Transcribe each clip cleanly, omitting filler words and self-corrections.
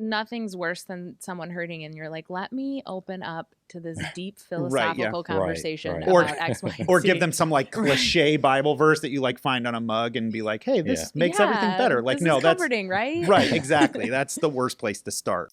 nothing's worse than someone hurting and you're like, let me open up to this deep Right, yeah. philosophical conversation Right. about X, Y, and Or Z. give them some like cliche Bible verse that you like find on a mug and be like, hey, this makes everything better. Like, this no, is that's comforting, right? right. Exactly. That's the worst place to start.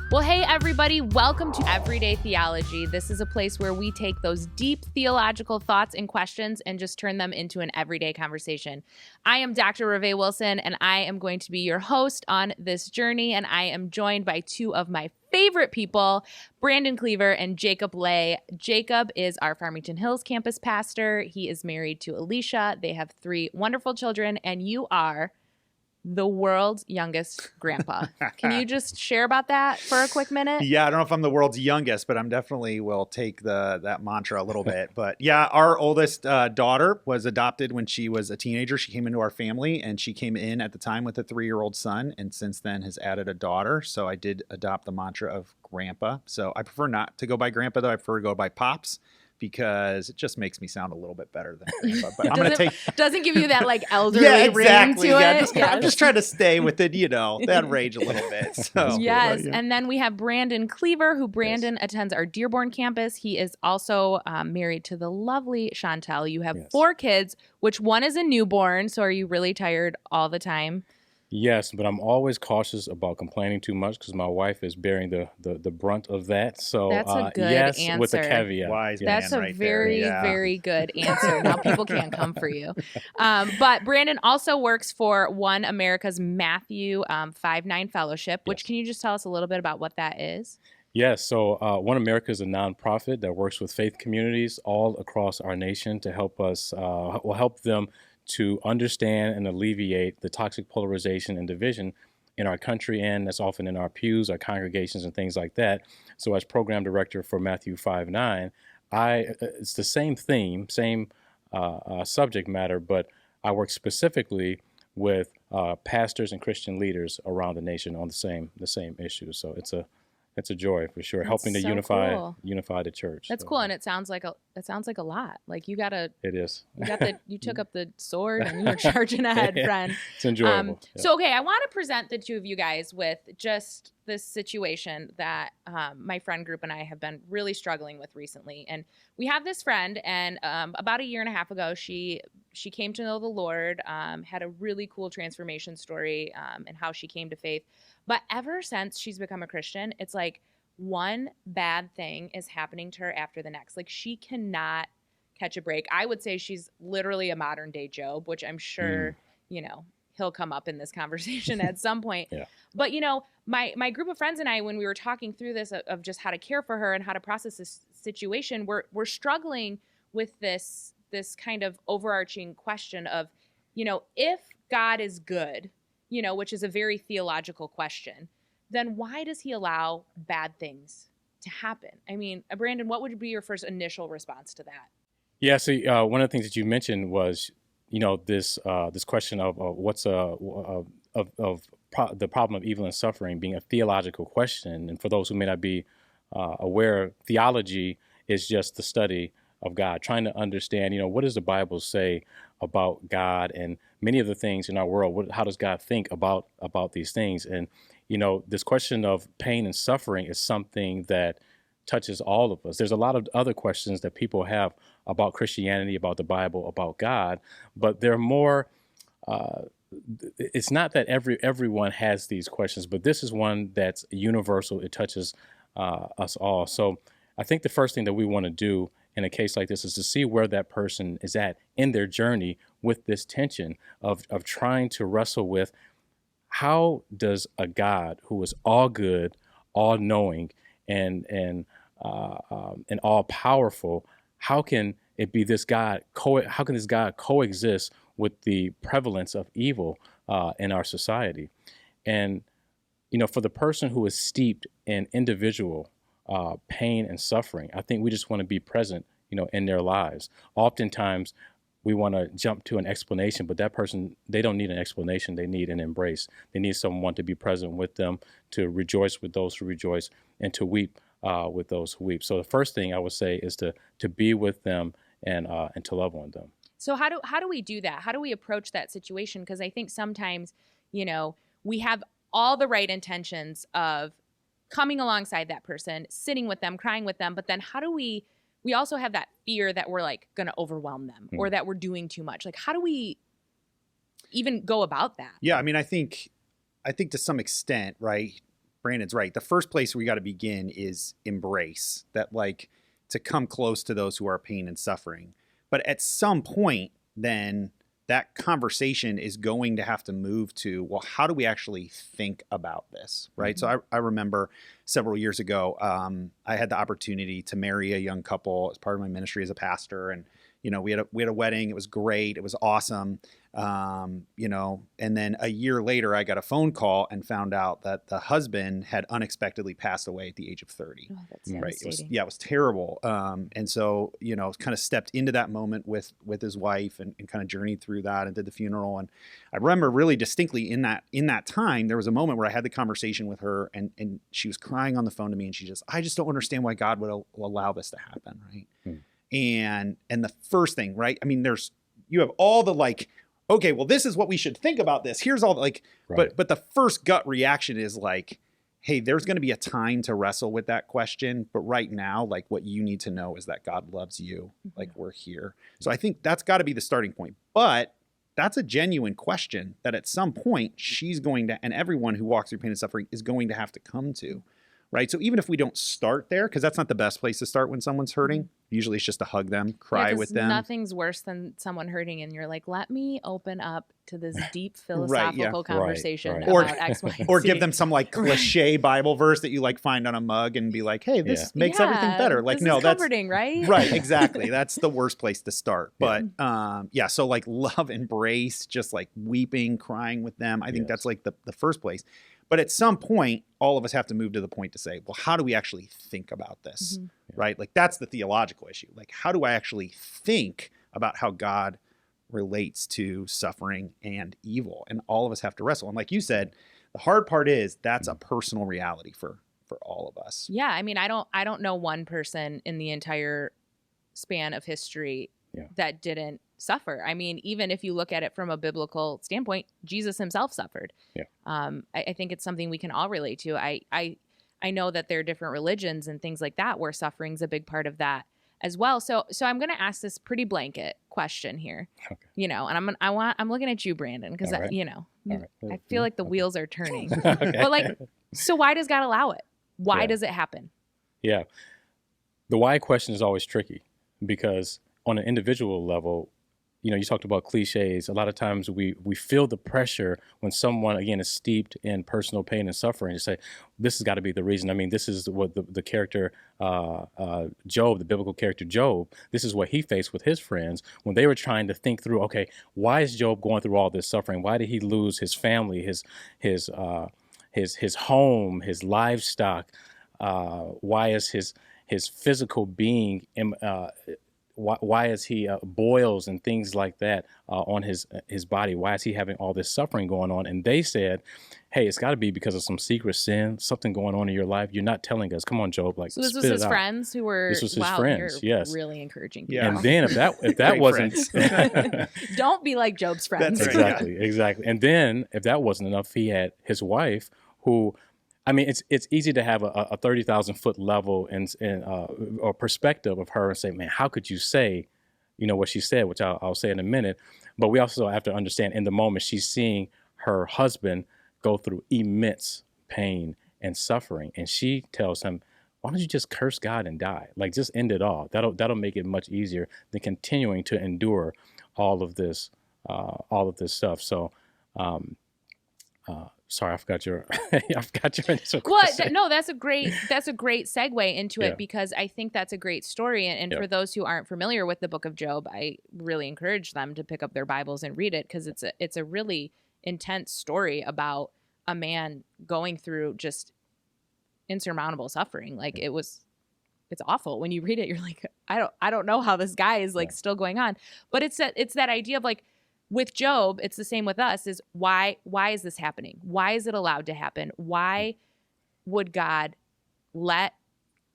Well, hey, everybody, welcome to Everyday Theology. This is a place where we take those deep theological thoughts and questions and just turn them into an everyday conversation. I am Dr. Reve Wilson, and I am going to be your host on this journey, and I am joined by two of my favorite people, Brandon Cleaver and Jacob Lay. Jacob is our Farmington Hills campus pastor. He is married to Alicia. They have 3 wonderful children, and you are the world's youngest grandpa. Can you just share about that for a quick minute? Yeah, I don't know if I'm the world's youngest, but I'm definitely will take that mantra a little bit. But yeah, our oldest daughter was adopted when she was a teenager. She came into our family, and she came in at the time with a 3-year-old son, and since then has added a daughter. So I did adopt the mantra of grandpa. So I prefer not to go by grandpa, though. I prefer to go by pops, because it just makes me sound a little bit better than grandpa. But I'm going to take... Doesn't give you that like elderly ring to it. I'm just trying to stay within, that range a little bit. So yes. And then we have Brandon Cleaver, who Brandon attends our Dearborn campus. He is also married to the lovely Chantel. You have 4 kids, which one is a newborn. So are you really tired all the time? Yes, but I'm always cautious about complaining too much because my wife is bearing the brunt of that. So that's a good yes, answer. With a caveat. Wise That's man a right very, there. Yeah. very good answer. Now people can't come for you. But Brandon also works for One America's Matthew 5-9 Fellowship, which can you just tell us a little bit about what that is? Yes, so One America is a nonprofit that works with faith communities all across our nation to help us, help them to understand and alleviate the toxic polarization and division in our country, and that's often in our pews, our congregations, and things like that. So as program director for Matthew 5-9, it's the same theme, same subject matter, but I work specifically with pastors and Christian leaders around the nation on the same issues. So it's a joy for sure, helping to unify the church. That's cool, and it sounds like a lot. Like you is. You took up the sword and you're charging ahead, friend. It's enjoyable. So okay, I want to present the two of you guys with just this situation that my friend group and I have been really struggling with recently. And we have this friend, and about 1.5 years ago, she came to know the Lord, had a really cool transformation story, and how she came to faith. But ever since she's become a Christian, it's like one bad thing is happening to her after the next. Like she cannot catch a break. I would say she's literally a modern day Job, which I'm sure, he'll come up in this conversation at some point. Yeah. But, my group of friends and I, when we were talking through this of just how to care for her and how to process this situation, we're struggling with this kind of overarching question of, if God is good, which is a very theological question, then why does he allow bad things to happen? I mean, Brandon, what would be your first initial response to that? Yeah, so one of the things that you mentioned was, this question of the problem of evil and suffering being a theological question. And for those who may not be aware, theology is just the study of God, trying to understand, what does the Bible say about God and many of the things in our world? How does God think about these things? And, this question of pain and suffering is something that touches all of us. There's a lot of other questions that people have about Christianity, about the Bible, about God, but they're more, it's not that everyone has these questions, but this is one that's universal. It touches us all. So I think the first thing that we want to do in a case like this is to see where that person is at in their journey with this tension of trying to wrestle with how does a God who is all good, all knowing, and all powerful, how can it be this God? How can this God coexist with the prevalence of evil in our society? And for the person who is steeped in individual pain and suffering, I think we just want to be present, in their lives. Oftentimes, we want to jump to an explanation, but that person, they don't need an explanation. They need an embrace. They need someone to be present with them, to rejoice with those who rejoice, and to weep with those who weep. So the first thing I would say is to be with them and to love on them. So how do we do that? How do we approach that situation? Because I think sometimes, we have all the right intentions of coming alongside that person, sitting with them, crying with them, but then how do we also have that fear that we're like going to overwhelm them or that we're doing too much. Like, how do we even go about that? Yeah, I mean, I think to some extent, right? Brandon's right. The first place we got to begin is embrace that, like, to come close to those who are pain and suffering. But at some point, then that conversation is going to have to move to, well, how do we actually think about this, right? Mm-hmm. So I remember several years ago, I had the opportunity to marry a young couple as part of my ministry as a pastor, and we had a wedding. It was great. It was awesome. And then a year later, I got a phone call and found out that the husband had unexpectedly passed away at the age of 30. Oh, that's right. devastating. It was terrible. And so, kind of stepped into that moment with his wife and kind of journeyed through that and did the funeral. And I remember really distinctly in that time, there was a moment where I had the conversation with her and she was crying on the phone to me, and I just don't understand why God would allow this to happen. Right. And the first thing, right? I mean, you have all the like, okay, well, this is what we should think about this. Here's all the, like, right. But the first gut reaction is like, hey, there's going to be a time to wrestle with that question. But right now, like, what you need to know is that God loves you. Mm-hmm. Like, we're here. So I think that's got to be the starting point. But that's a genuine question that at some point she's going to, and everyone who walks through pain and suffering is going to have to come to. Right. So even if we don't start there, because that's not the best place to start when someone's hurting, usually it's just to hug them, cry with them. Nothing's worse than someone hurting and you're like, let me open up to this deep philosophical conversation about X, Y, and or Z. give them some like cliche Bible verse that you like find on a mug and be like, hey, this makes everything better. Like, this is comforting, right? Right. Exactly. That's the worst place to start. But so like love, embrace, just like weeping, crying with them. I think that's like the first place. But at some point, all of us have to move to the point to say, well, how do we actually think about this, right? Like, that's the theological issue. Like, how do I actually think about how God relates to suffering and evil? And all of us have to wrestle. And like you said, the hard part is that's a personal reality for all of us. Yeah, I mean, I don't know one person in the entire span of history that didn't suffer. I mean, even if you look at it from a biblical standpoint, Jesus himself suffered. Yeah. I think it's something we can all relate to. I know that there are different religions and things like that where suffering's a big part of that as well. So I'm going to ask this pretty blanket question here. Okay. And I'm looking at you, Brandon, because right. I feel like the wheels are turning. Okay. But like, so why does God allow it? Why does it happen? Yeah. The why question is always tricky because on an individual level, you talked about cliches. A lot of times we feel the pressure when someone, again, is steeped in personal pain and suffering to say, this has got to be the reason. I mean, this is what the character Job, the biblical character Job, this is what he faced with his friends when they were trying to think through, okay, why is Job going through all this suffering? Why did he lose his family, his home, his livestock? Why is his physical being why is he boils and things like that on his body? Why is he having all this suffering going on? And they said, hey, it's got to be because of some secret sin, something going on in your life. You're not telling us. Come on, Job. Like, so this was his friends who were. This was his friends. Yes, really encouraging. Yeah. And then if that wasn't, don't be like Job's friends. That's right. Exactly. And then if that wasn't enough, he had his wife who. I mean, it's easy to have a 30,000 foot level and or perspective of her and say, man, how could you say, what she said, which I'll say in a minute. But we also have to understand in the moment she's seeing her husband go through immense pain and suffering. And she tells him, why don't you just curse God and die? Like, just end it all. That'll make it much easier than continuing to endure all of this stuff. So, sorry, I forgot your initial question. No, that's a great segue into it because I think that's a great story. And for those who aren't familiar with the book of Job, I really encourage them to pick up their Bibles and read it because it's a really intense story about a man going through just insurmountable suffering. Like it's awful. When you read it, you're like, I don't know how this guy is like still going on. But it's that idea of like, with Job, it's the same with us, is why is this happening? Why is it allowed to happen? Why would God let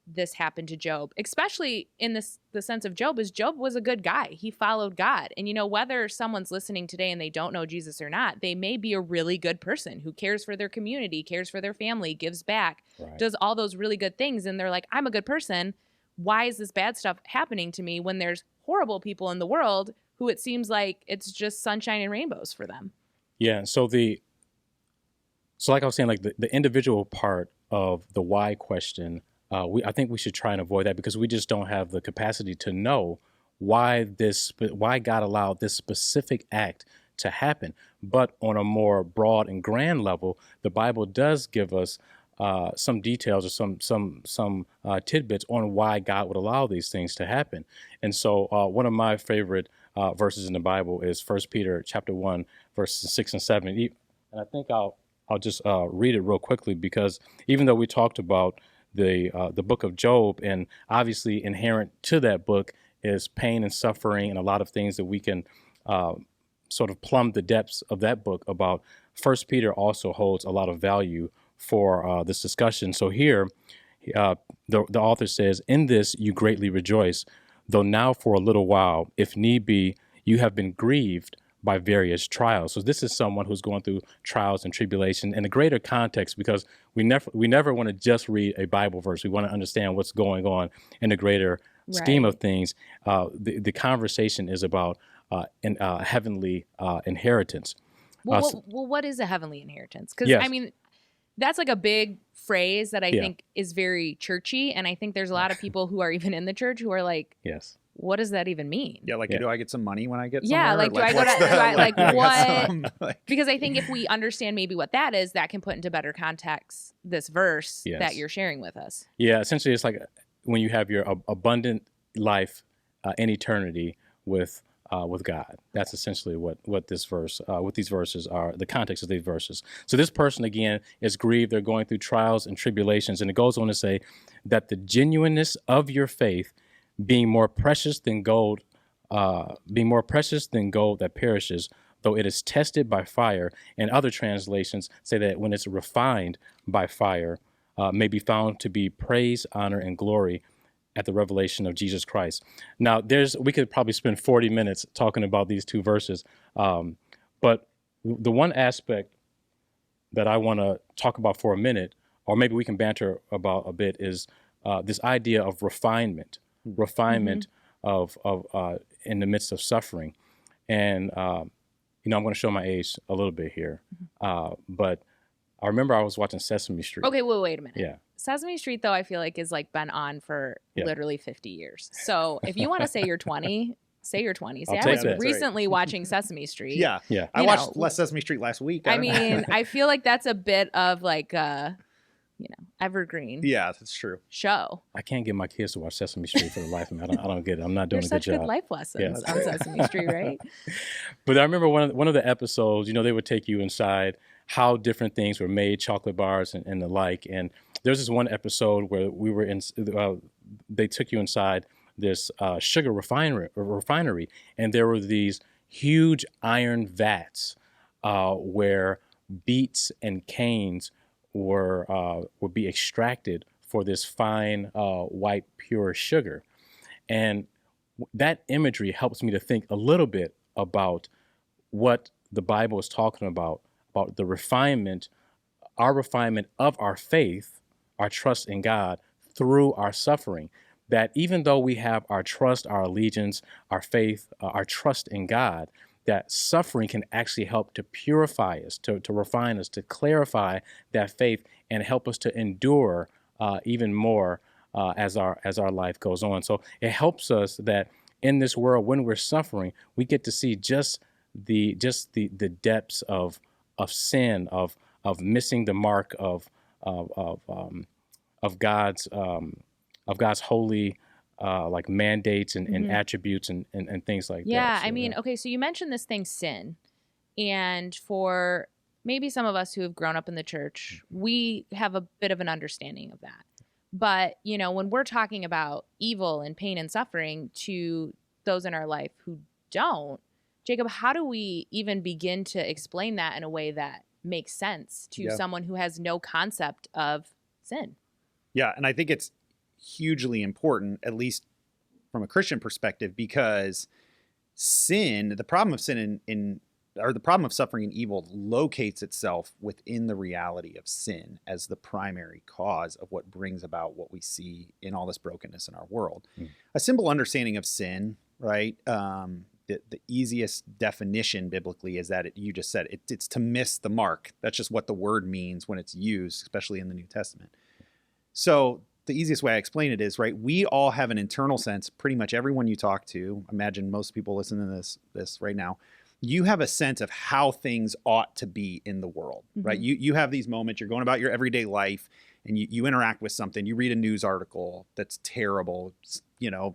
this happened to Job, especially in the sense of Job, is Job was a good guy. He followed God. And, whether someone's listening today and they don't know Jesus or not, they may be a really good person who cares for their community, cares for their family, gives back, does all those really good things. And they're like, I'm a good person. Why is this bad stuff happening to me when there's horrible people in the world who it seems like it's just sunshine and rainbows for them? Yeah. So like I was saying, like the individual part of the why question, I think we should try and avoid that, because we just don't have the capacity to know why God allowed this specific act to happen. But on a more broad and grand level, the Bible does give us some details or some tidbits on why God would allow these things to happen. And so one of my favorite verses in the Bible is 1 Peter chapter 1, verses 6 and 7. And I think I'll just read it real quickly, because even though we talked about the book of Job, and obviously inherent to that book is pain and suffering and a lot of things that we can sort of plumb the depths of that book about, 1 Peter also holds a lot of value for this discussion. So here, the author says, "In this you greatly rejoice, though now for a little while, if need be, you have been grieved by various trials." So this is someone who's going through trials and tribulation in a greater context, because we never want to just read a Bible verse. We want to understand what's going on in the greater scheme of things. The conversation is about heavenly inheritance. Well, what is a heavenly inheritance? Because I mean, that's like a big phrase that I think is very churchy, and I think there's a lot of people who are even in the church who are like, yes, what does that even mean? Yeah, like, do I get some money when I get somewhere? Yeah, like, do I go to, what? Because I think if we understand maybe what that is, that can put into better context this verse that you're sharing with us. Yeah, essentially it's like when you have your abundant life in eternity with God. That's essentially what this verse, what these verses are, the context of these verses. So this person, again, is grieved. They're going through trials and tribulations. And it goes on to say that the genuineness of your faith, being more precious than gold that perishes, though it is tested by fire. And other translations say that when it's refined by fire, may be found to be praise, honor, and glory at the revelation of Jesus Christ. Now, we could probably spend 40 minutes talking about these two verses, but the one aspect that I want to talk about for a minute, or maybe we can banter about a bit, is this idea of refinement of in the midst of suffering. And I'm going to show my age a little bit here, but I remember I was watching Sesame Street. Okay, well, wait a minute. Yeah. Sesame Street, though, I feel like is like been on for literally 50 years. So if you want to say you're 20, say you're 20. Say, I was recently watching Sesame Street. Yeah. I watched Sesame Street last week. I mean, I feel like that's a bit of like evergreen. Yeah, that's true. Show. I can't get my kids to watch Sesame Street for the life of me. I don't get it. I'm not doing a good job. Such good life lessons on Sesame Street, right? But I remember one of the episodes, they would take you inside how different things were made, chocolate bars and the like. And there's this one episode where we were in, they took you inside this sugar refinery, and there were these huge iron vats where beets and canes would be extracted for this fine white pure sugar. And that imagery helps me to think a little bit about what the Bible is talking about the refinement, our refinement of our faith, our trust in God through our suffering. That even though we have our trust, our allegiance, our faith, our trust in God, that suffering can actually help to purify us, to refine us, to clarify that faith and help us to endure even more as our life goes on. So it helps us that in this world, when we're suffering, we get to see just the depths of sin, of missing the mark of God's holy like mandates and attributes and things like that. Yeah, so, I mean, okay, so you mentioned this thing, sin. And for maybe some of us who have grown up in the church, we have a bit of an understanding of that. But, when we're talking about evil and pain and suffering to those in our life who don't, Jacob, how do we even begin to explain that in a way that makes sense to someone who has no concept of sin? Yeah, and I think it's hugely important, at least from a Christian perspective, because the problem of sin or the problem of suffering and evil locates itself within the reality of sin as the primary cause of what brings about what we see in all this brokenness in our world. A simple understanding of sin, right? The easiest definition biblically is that you just said it's to miss the mark. That's just what the word means when it's used, especially in the New Testament. So the easiest way I explain it is, right, we all have an internal sense, pretty much everyone you talk to, imagine most people listening to this right now, you have a sense of how things ought to be in the world, right? You have these moments, you're going about your everyday life, and you interact with something, you read a news article that's terrible,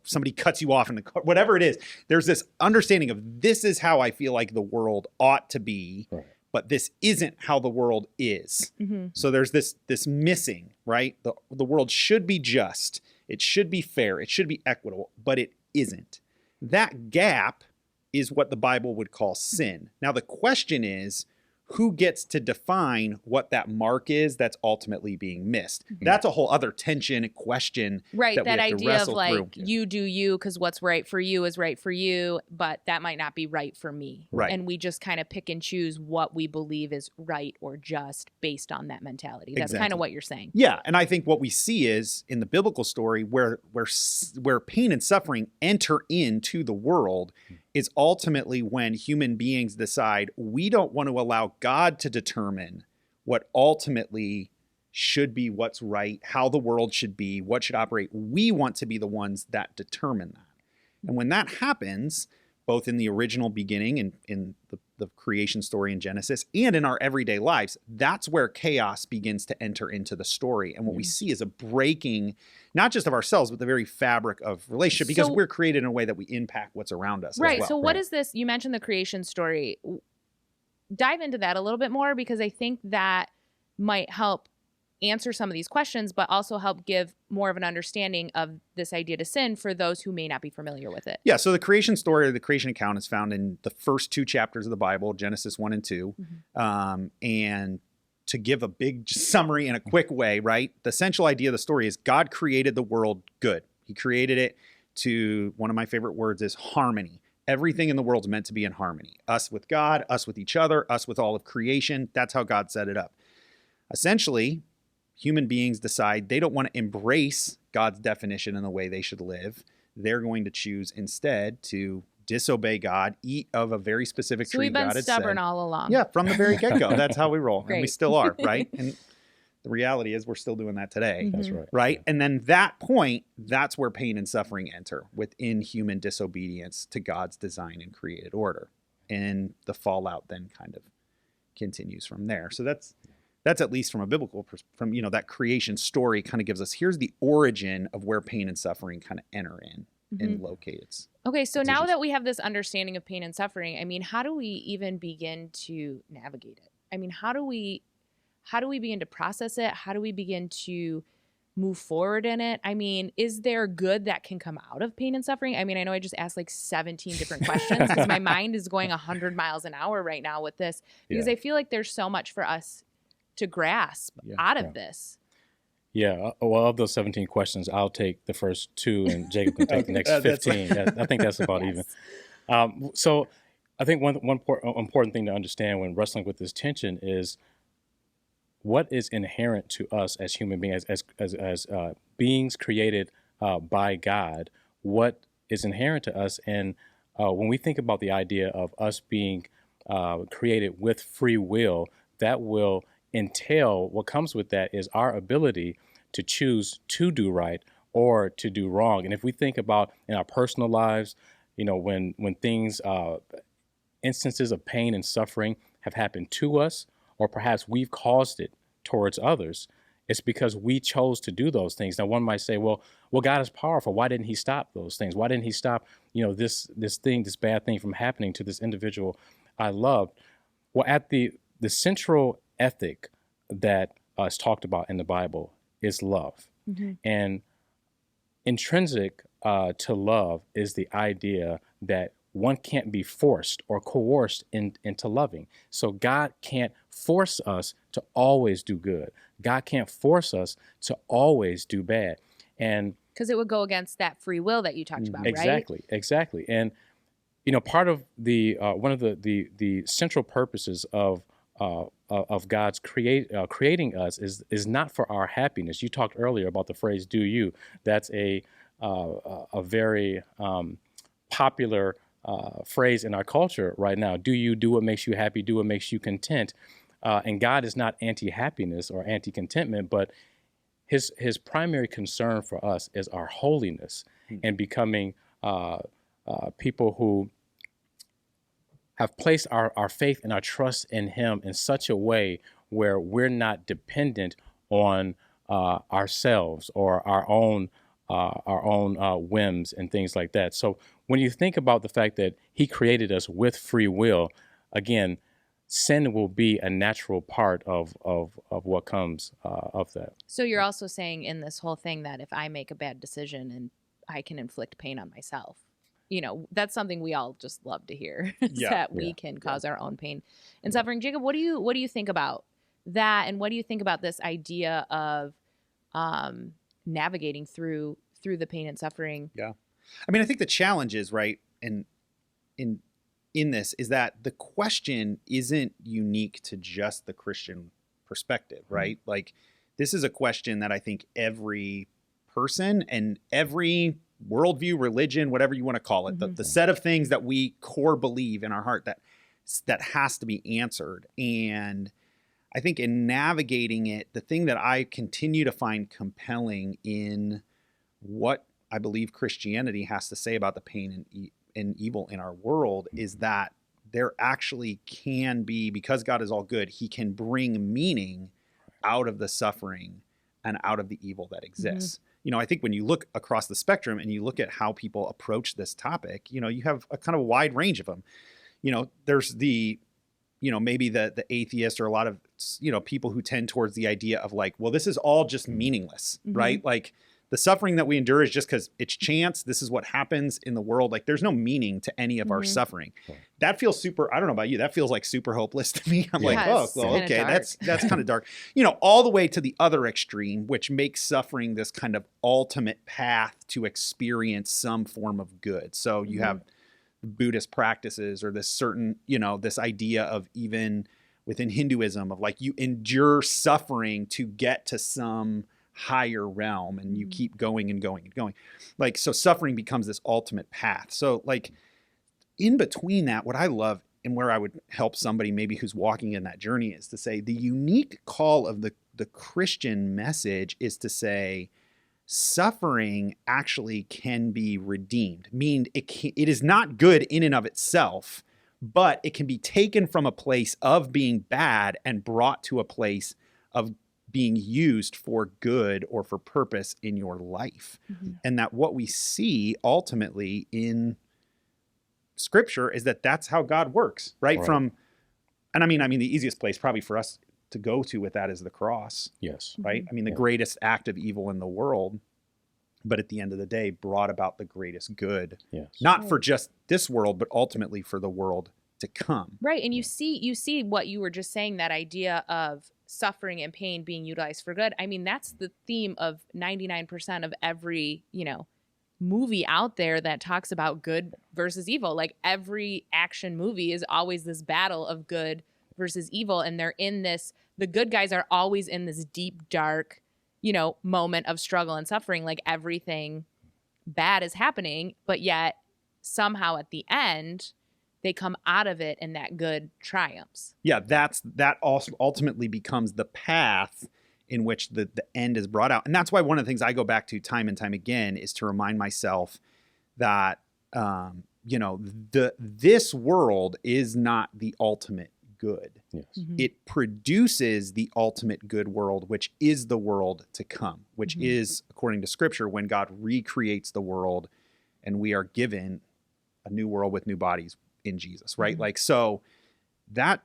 somebody cuts you off in the car, whatever it is. There's this understanding of this is how I feel like the world ought to be, right, but this isn't how the world is. So there's this missing, right? The world should be just, it should be fair, it should be equitable, but it isn't. That gap is what the Bible would call sin. Now the question is, who gets to define what that mark is that's ultimately being missed? That's a whole other tension and question. Right, that idea of like, through. You do you, because what's right for you is right for you, but that might not be right for me. Right. And we just kind of pick and choose what we believe is right or just based on that mentality. That's kind of what you're saying. Yeah, and I think what we see is in the biblical story where pain and suffering enter into the world is ultimately when human beings decide we don't want to allow God to determine what ultimately should be what's right, how the world should be, what should operate. We want to be the ones that determine that. And when that happens, both in the original beginning and in the creation story in Genesis and in our everyday lives, that's where chaos begins to enter into the story. And what we see is a breaking, not just of ourselves, but the very fabric of relationship, because we're created in a way that we impact what's around us. Right. As well. So what is this? You mentioned the creation story. Dive into that a little bit more, because I think that might help answer some of these questions, but also help give more of an understanding of this idea to sin for those who may not be familiar with it. Yeah, so the creation story or the creation account is found in the first two chapters of the Bible, Genesis 1 and 2. And to give a big summary in a quick way, right? The central idea of the story is God created the world good. He created it to, one of my favorite words is harmony. Everything in the world is meant to be in harmony. Us with God, us with each other, us with all of creation. That's how God set it up. Essentially, human beings decide they don't want to embrace God's definition and the way they should live. They're going to choose instead to disobey God, eat of a very specific tree. We've been stubborn all along. Yeah, from the very get-go. That's how we roll. And we still are, right? And the reality is we're still doing that today. That's right. Right? And then that point, that's where pain and suffering enter within human disobedience to God's design and created order. And the fallout then kind of continues from there. So that's at least from a biblical from that creation story kind of gives us, here's the origin of where pain and suffering kind of enter in and locate its. Okay, so now that we have this understanding of pain and suffering, I mean, how do we even begin to navigate it? I mean, how do we begin to process it? How do we begin to move forward in it? I mean, is there good that can come out of pain and suffering? I mean, I know I just asked like 17 different questions because my mind is going 100 miles an hour right now with this, because I feel like there's so much for us to grasp out of this. Yeah. Well, of those 17 questions, I'll take the first 2 and Jacob can take the next 15. I think that's about even. So I think one important thing to understand when wrestling with this tension is what is inherent to us as human beings, as beings created by God, what is inherent to us. And when we think about the idea of us being created with free will, that will entail, what comes with that is our ability to choose to do right or to do wrong. And if we think about in our personal lives, when things, instances of pain and suffering have happened to us, or perhaps we've caused it towards others, it's because we chose to do those things. Now, one might say, well, God is powerful. Why didn't he stop those things? Why didn't he stop, this bad thing from happening to this individual I loved? Well, at the central ethic that is talked about in the Bible is love. And intrinsic to love is the idea that one can't be forced or coerced into loving. So God can't force us to always do good. God can't force us to always do bad. And because it would go against that free will that you talked about, right? Exactly. And part of the one of the central purposes of God's creating us is not for our happiness. You talked earlier about the phrase "do you." That's a very popular phrase in our culture right now. Do you do what makes you happy? Do what makes you content? And God is not anti-happiness or anti-contentment, but his primary concern for us is our holiness and becoming people who have placed our faith and our trust in him in such a way where we're not dependent on ourselves or our own whims and things like that. So when you think about the fact that he created us with free will, again, sin will be a natural part of what comes of that. So you're also saying in this whole thing that if I make a bad decision and I can inflict pain on myself, that's something we all just love to hear, is that we can cause our own pain and suffering. Jacob, what do you think about that? And what do you think about this idea of navigating through the pain and suffering? Yeah. I mean, I think the challenge is, right, and in this is that the question isn't unique to just the Christian perspective, right? Like, this is a question that I think every person and every worldview, religion, whatever you want to call it, the set of things that we core believe in our heart that has to be answered. And I think in navigating it, the thing that I continue to find compelling in what I believe Christianity has to say about the pain and evil in our world is that there actually can be, because God is all good, he can bring meaning out of the suffering and out of the evil that exists. I think when you look across the spectrum and you look at how people approach this topic, you have a kind of wide range of them. There's the, maybe the atheist or a lot of, people who tend towards the idea of like, well, this is all just meaningless, right? Like, the suffering that we endure is just because it's chance. This is what happens in the world. Like, there's no meaning to any of our suffering. That feels super, I don't know about you, that feels like super hopeless to me. I'm like, oh, well, okay, that's kind of dark. All the way to the other extreme, which makes suffering this kind of ultimate path to experience some form of good. So you have Buddhist practices or this certain, this idea of even within Hinduism of like, you endure suffering to get to some higher realm and you keep going and going and going. Like, so suffering becomes this ultimate path. So like in between that, what I love and where I would help somebody maybe who's walking in that journey is to say the unique call of the Christian message is to say suffering actually can be redeemed. Meaning it is not good in and of itself, but it can be taken from a place of being bad and brought to a place of being used for good or for purpose in your life. And that what we see ultimately in Scripture is that that's how God works, right? And I mean, the easiest place probably for us to go to with that is the cross. Yes. Right? I mean, the greatest act of evil in the world, but at the end of the day brought about the greatest good. Yes. Not for just this world, but ultimately for the world to come. Right. And you see what you were just saying, that idea of suffering and pain being utilized for good. I mean, that's the theme of 99% of every, movie out there that talks about good versus evil. Like, every action movie is always this battle of good versus evil. And they're in this, the good guys are always in this deep, dark, moment of struggle and suffering. Like, everything bad is happening, but yet somehow at the end, they come out of it and that good triumphs. Yeah, that also ultimately becomes the path in which the end is brought out. And that's why one of the things I go back to time and time again is to remind myself that, this world is not the ultimate good. Yes. It produces the ultimate good world, which is the world to come, which is, according to Scripture, when God recreates the world and we are given a new world with new bodies in Jesus, right? Like, so that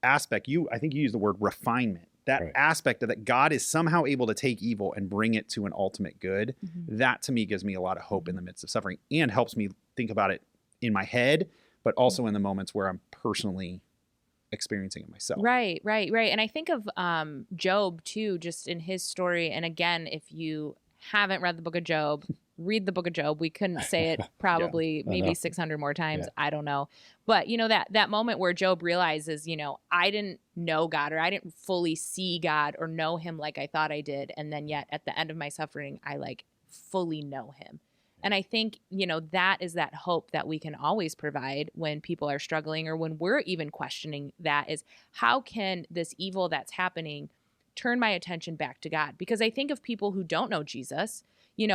aspect, I think you used the word refinement, that aspect of that God is somehow able to take evil and bring it to an ultimate good. That to me gives me a lot of hope in the midst of suffering and helps me think about it in my head, but also in the moments where I'm personally experiencing it myself. Right. And I think of Job too, just in his story. And again, if you haven't read the book of Job, read the book of Job. We couldn't say it probably maybe 600 more times. I don't know. But, that moment where Job realizes, I didn't know God, or I didn't fully see God or know him like I thought I did. And then yet at the end of my suffering, I fully know him. And I think, that is that hope that we can always provide when people are struggling, or when we're even questioning that, is how can this evil that's happening turn my attention back to God? Because I think of people who don't know Jesus,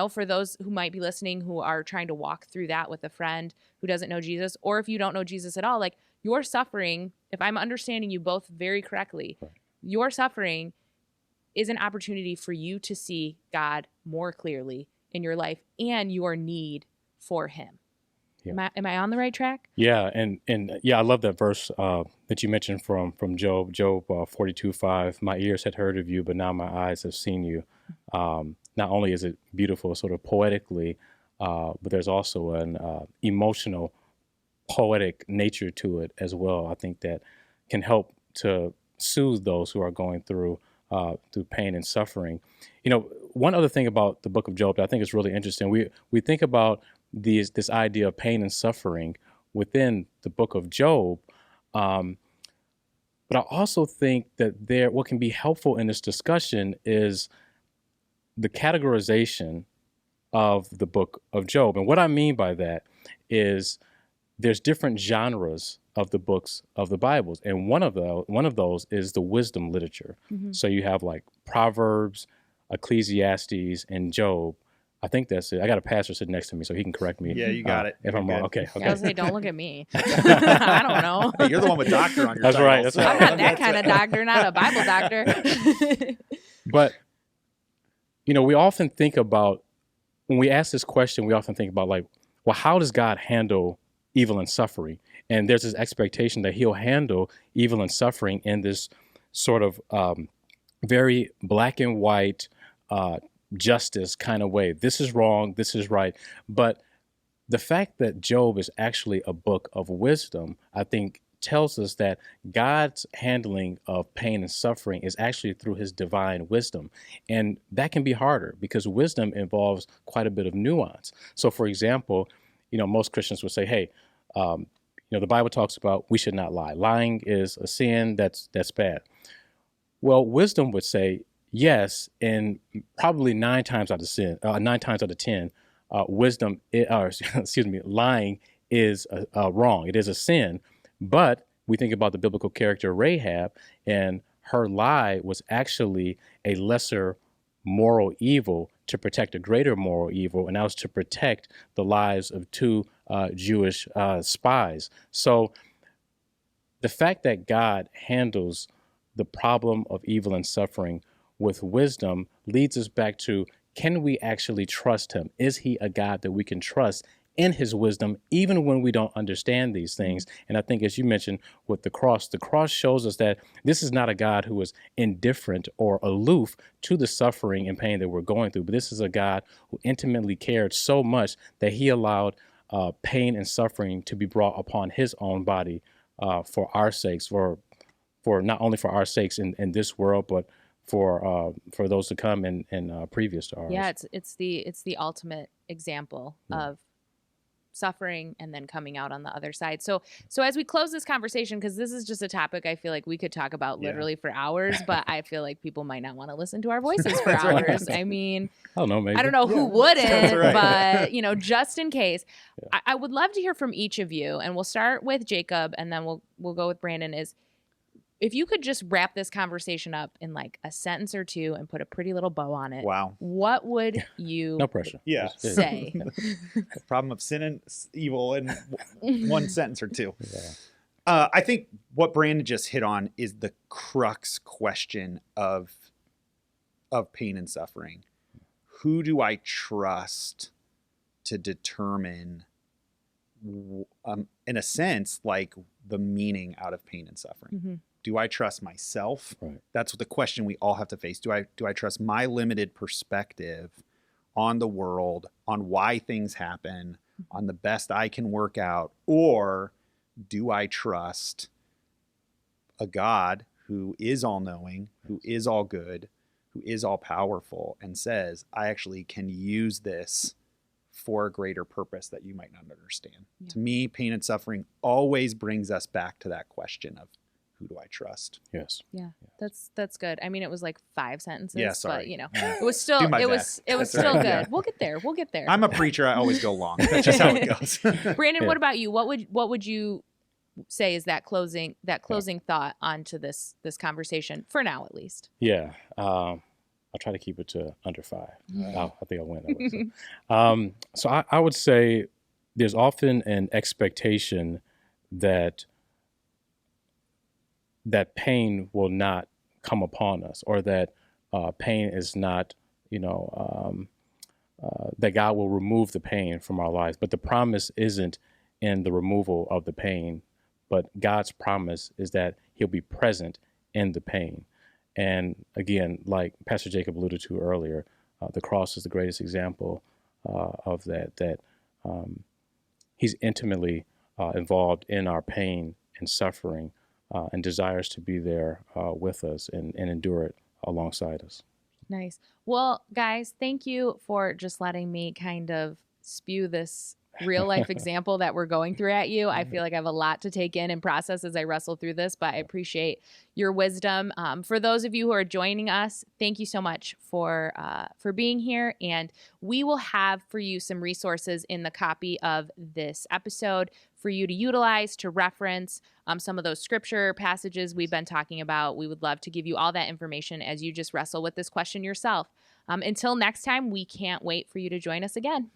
for those who might be listening who are trying to walk through that with a friend who doesn't know Jesus, or if you don't know Jesus at all, your suffering, if I'm understanding you both very correctly, your suffering is an opportunity for you to see God more clearly in your life and your need for him. Yeah. Am I on the right track? Yeah, and I love that verse that you mentioned from Job 42:5. My ears had heard of you, but now my eyes have seen you. Not only is it beautiful, sort of poetically, but there's also an emotional, poetic nature to it as well. I think that can help to soothe those who are going through pain and suffering. One other thing about the book of Job that I think is really interesting, we think about this idea of pain and suffering within the book of Job, but I also think that what can be helpful in this discussion is the categorization of the book of Job. And what I mean by that is there's different genres of the books of the Bibles, and one of those is the wisdom literature. Mm-hmm. So you have Proverbs, Ecclesiastes, and Job. I think that's it. I got a pastor sitting next to me, so he can correct me. Yeah, you got it. If I'm wrong. Okay. I was like, don't look at me. I don't know. Hey, you're the one with doctor on your That's title, right. That's so. right. I'm not that kind of doctor, not a Bible doctor. But, we often think about, when we ask this question, we often think about well, how does God handle evil and suffering? And there's this expectation that he'll handle evil and suffering in this sort of very black and white justice kind of way. This is wrong, this is right. But the fact that Job is actually a book of wisdom, I think, tells us that God's handling of pain and suffering is actually through his divine wisdom. And that can be harder because wisdom involves quite a bit of nuance. So, for example, most Christians would say, hey, the Bible talks about we should not lie. Lying is a sin that's bad. Well, wisdom would say, yes, and probably 9 times out of 10, lying is wrong. It is a sin. But we think about the biblical character Rahab, and her lie was actually a lesser moral evil to protect a greater moral evil, and that was to protect the lives of 2 Jewish spies. So the fact that God handles the problem of evil and suffering with wisdom leads us back to, can we actually trust him? Is he a God that we can trust in his wisdom, even when we don't understand these things? And I think, as you mentioned with the cross shows us that this is not a God who is indifferent or aloof to the suffering and pain that we're going through, but this is a God who intimately cared so much that he allowed pain and suffering to be brought upon his own body for our sakes, for not only for our sakes in this world, but for those to come and previous to ours. Yeah, it's the ultimate example of suffering and then coming out on the other side. So as we close this conversation, because this is just a topic I feel like we could talk about literally for hours, but I feel like people might not want to listen to our voices for hours. I mean, I don't know, maybe. I don't know who wouldn't, right. but just in case, I would love to hear from each of you, and we'll start with Jacob, and then we'll go with Brandon. Is if you could just wrap this conversation up in a sentence or two and put a pretty little bow on it. Wow. What would you no pressure. Yeah. say? Problem of sin and evil in one sentence or two. Yeah. I think what Brandon just hit on is the crux question of pain and suffering. Who do I trust to determine, in a sense, the meaning out of pain and suffering? Mm-hmm. Do I trust myself? Right. That's the question we all have to face. Do I trust my limited perspective on the world, on why things happen, on the best I can work out? Or do I trust a God who is all-knowing, who is all good, who is all powerful and says, I actually can use this for a greater purpose that you might not understand. Yeah. To me, pain and suffering always brings us back to that question of, who do I trust? Yes. Yeah, that's good. I mean, it was like 5 sentences, yeah, sorry. but it was still it was still good. Yeah. We'll get there. I'm a preacher. I always go long. That's just how it goes. Brandon, what about you? What would you say is that closing thought onto this conversation for now, at least? Yeah. I'll try to keep it to under 5. I think I'll win that one. So I would say there's often an expectation that pain will not come upon us, or that pain is not, that God will remove the pain from our lives. But the promise isn't in the removal of the pain, but God's promise is that he'll be present in the pain. And again, like Pastor Jacob alluded to earlier, the cross is the greatest example of that he's intimately involved in our pain and suffering, and desires to be there with us and endure it alongside us. Nice. Well, guys, thank you for just letting me kind of spew this real life example that we're going through at you. I feel like I have a lot to take in and process as I wrestle through this, but I appreciate your wisdom. For those of you who are joining us, thank you so much for being here. And we will have for you some resources in the copy of this episode for you to utilize, to reference some of those scripture passages we've been talking about. We would love to give you all that information as you just wrestle with this question yourself. Until next time, we can't wait for you to join us again.